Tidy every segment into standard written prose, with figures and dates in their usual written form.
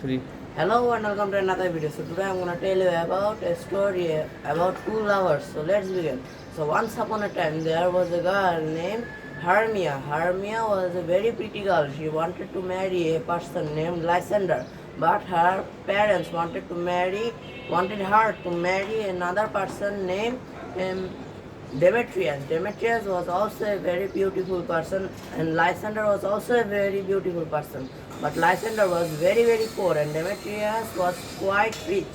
free. Hello and welcome to another video. So today I'm gonna tell you about a story about two lovers. So let's begin. So once upon a time there was a girl named Hermia. Hermia was a very pretty girl. She wanted to marry a person named Lysander, but her parents wanted her to marry another person named um, Demetrius. Demetrius was also a very beautiful person, and Lysander was also a very beautiful person. But Lysander was very poor, and Demetrius was quite rich.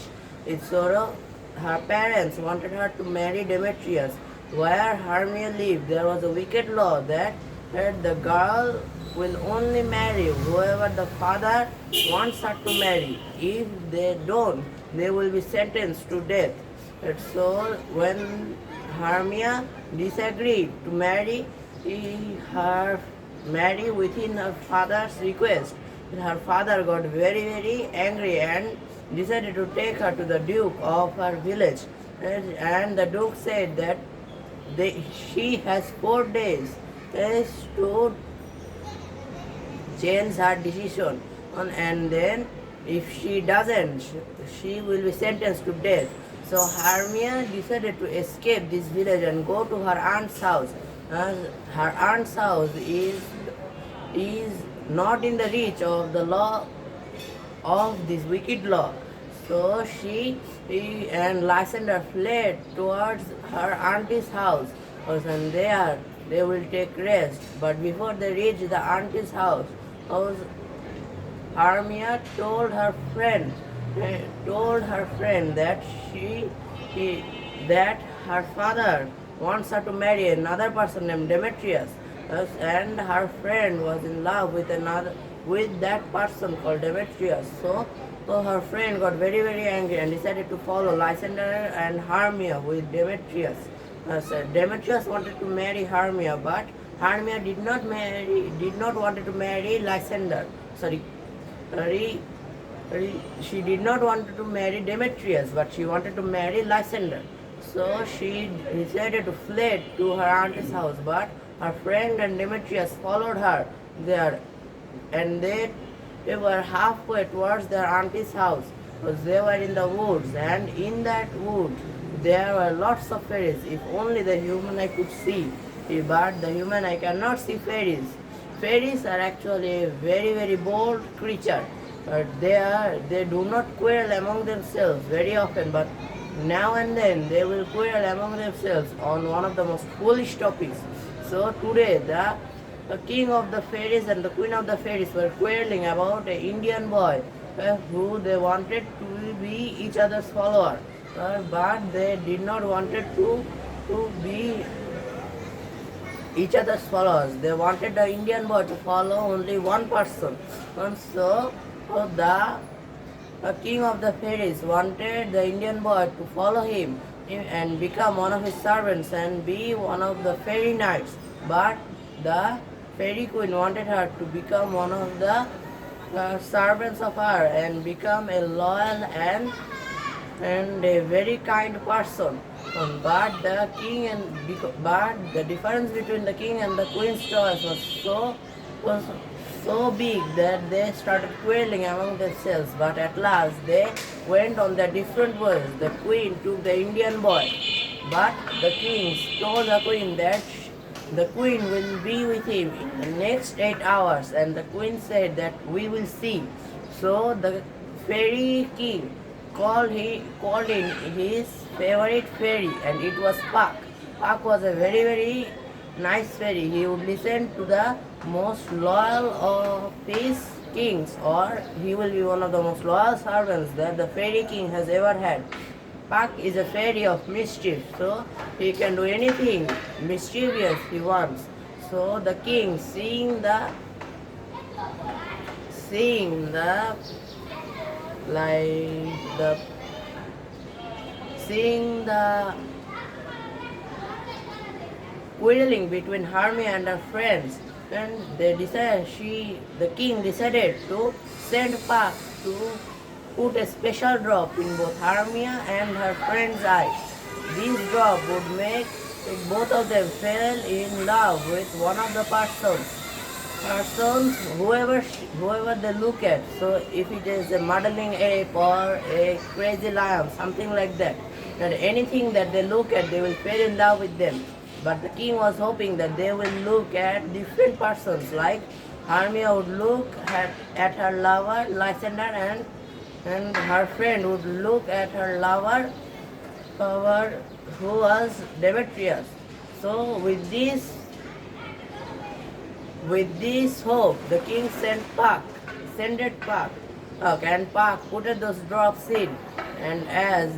So her parents wanted her to marry Demetrius. Where Hermia lived, there was a wicked law that the girl will only marry whoever the father wants her to marry. If they don't, they will be sentenced to death. And so when Hermia disagreed to marry within her father's request, her father got very angry and decided to take her to the Duke of her village. And the Duke said that she has 4 days to change her decision, and then if she doesn't, she will be sentenced to death. So Hermia decided to escape this village and go to her aunt's house. Her aunt's house is not in the reach of the law of this wicked law. So he and Lysander fled towards her auntie's house, and there they will take rest. But before they reach the auntie's house, Hermia told her friend that that her father wants her to marry another person named Demetrius, and her friend was in love with that person called Demetrius. So her friend got very angry and decided to follow Lysander and Hermia with Demetrius. So Demetrius wanted to marry Hermia, but Hermia did not wanted to marry Lysander. She did not want to marry Demetrius, but she wanted to marry Lysander. So she decided to flee to her auntie's house, but her friend and Demetrius followed her there, and they were halfway towards their auntie's house, because they were in the woods, and in that wood there were lots of fairies. If only the human eye could see, but the human eye cannot see fairies. Fairies are actually a very bold creature. They do not quarrel among themselves very often, but now and then they will quarrel among themselves on one of the most foolish topics. So today the king of the fairies and the queen of the fairies were quarreling about an Indian boy who they wanted to be each other's follower, but they did not wanted to be each other's followers. They wanted the Indian boy to follow only one person. And so the king of the fairies wanted the Indian boy to follow him and become one of his servants and be one of the fairy knights. But the fairy queen wanted her to become one of the servants of her and become a loyal and a very kind person. But the difference between the king and the queen's choice was so big that they started quarreling among themselves. But at last they went on their different ways. The queen took the Indian boy, but the king told the queen that the queen will be with him in the next 8 hours, and the queen said that we will see. So the fairy king called in his favorite fairy, and it was Puck. Puck was a very nice fairy. He would listen to the most loyal of his kings, or he will be one of the most loyal servants that the fairy king has ever had. Puck is a fairy of mischief, so he can do anything mischievous he wants. So the king, seeing the quarreling between Hermia and her friends, and the king decided to send Puck to put a special drop in both Hermia and her friend's eyes. This drop would make both of them fell in love with one of the persons. persons, whoever they look at. So if it is a modeling ape or a crazy lion, something like that, that anything that they look at, they will fall in love with them. But the king was hoping that they will look at different persons, like Hermia would look at her lover Lysander, and her friend would look at her lover who was Demetrius. So with this hope, the king sended Puck, and Puck put those drops in. And as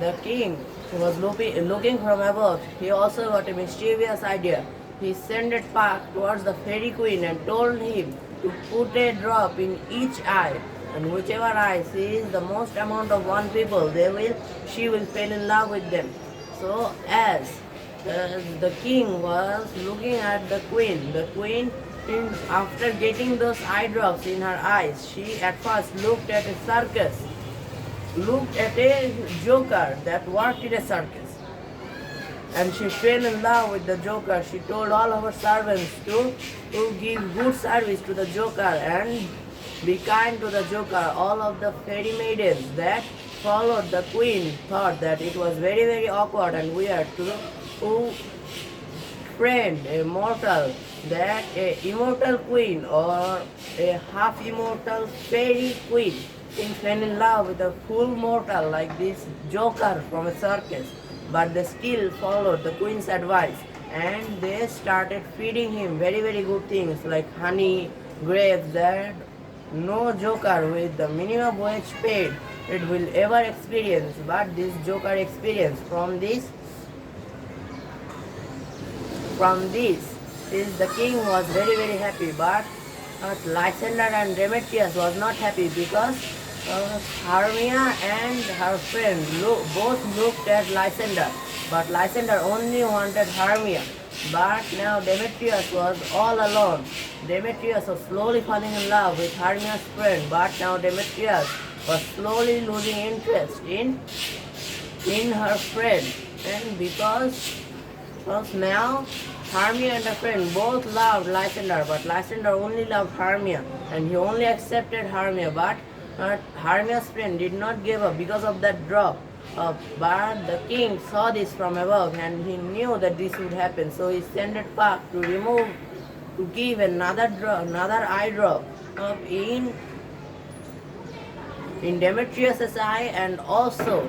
the king was looking from above, he also got a mischievous idea. He sent Puck towards the fairy queen and told him to put a drop in each eye, and whichever eye sees the most amount of one people, she will fall in love with them. So as the king was looking at the queen, after getting those eye drops in her eyes, she at first looked at a joker that worked in a circus. And she fell in love with the joker. She told all of her servants to give good service to the joker and be kind to the joker. All of the fairy maidens that followed the queen thought that it was very, very awkward and weird to friend a mortal, that a immortal queen or a half immortal fairy queen fell in love with a full mortal like this joker from a circus. But they still followed the queen's advice, and they started feeding him very, very good things like honey, grapes, that no joker with the minimum wage paid it will ever experience. But this joker experienced from this is the king was very, very happy. But Lysander and Demetrius was not happy because Hermia and her friend both looked at Lysander, but Lysander only wanted Hermia. But now Demetrius was all alone. Demetrius was slowly falling in love with Hermia's friend, but now Demetrius was slowly losing interest in her friend. And because now Hermia and her friend both loved Lysander, but Lysander only loved Hermia, and he only accepted Hermia. But Hermia's friend did not give up because of that drop. But the king saw this from above, and he knew that this would happen. So he sent Puck to give another eye drop in Demetrius's eye, and also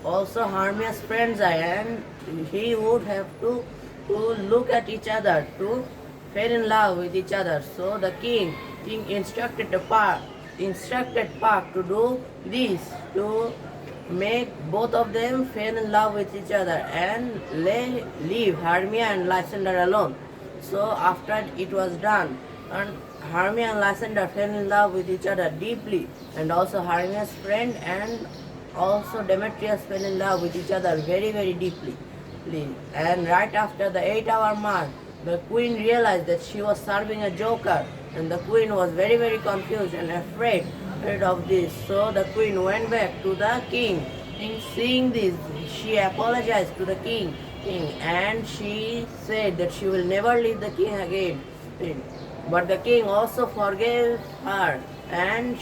Hermia's friend's eye, and he would have to look at each other, to fall in love with each other. So the king instructed Puck to do this, to make both of them fall in love with each other and leave Hermia and Lysander alone. So after it was done, and Hermia and Lysander fell in love with each other deeply, and also Hermia's friend and also Demetrius fell in love with each other very, very deeply. And right after the 8-hour mark, the queen realized that she was serving a joker, and the queen was very, very confused and afraid of this. So the queen went back to the king. Seeing this, she apologized to the king, and she said that she will never leave the king again. But the king also forgave her, and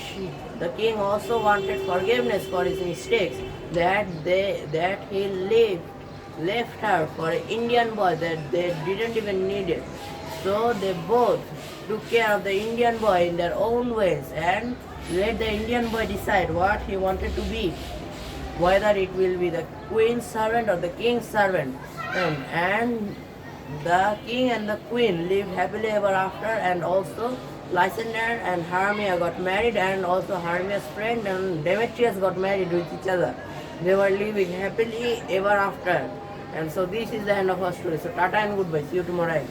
the king also wanted forgiveness for his mistakes, that he left her for an Indian boy that they didn't even need it. So they both took care of the Indian boy in their own ways and let the Indian boy decide what he wanted to be, whether it will be the queen's servant or the king's servant. And the king and the queen lived happily ever after, and also Lysander and Hermia got married, and also Hermia's friend and Demetrius got married with each other. They were living happily ever after. And so this is the end of our story. So tata and goodbye. See you tomorrow again.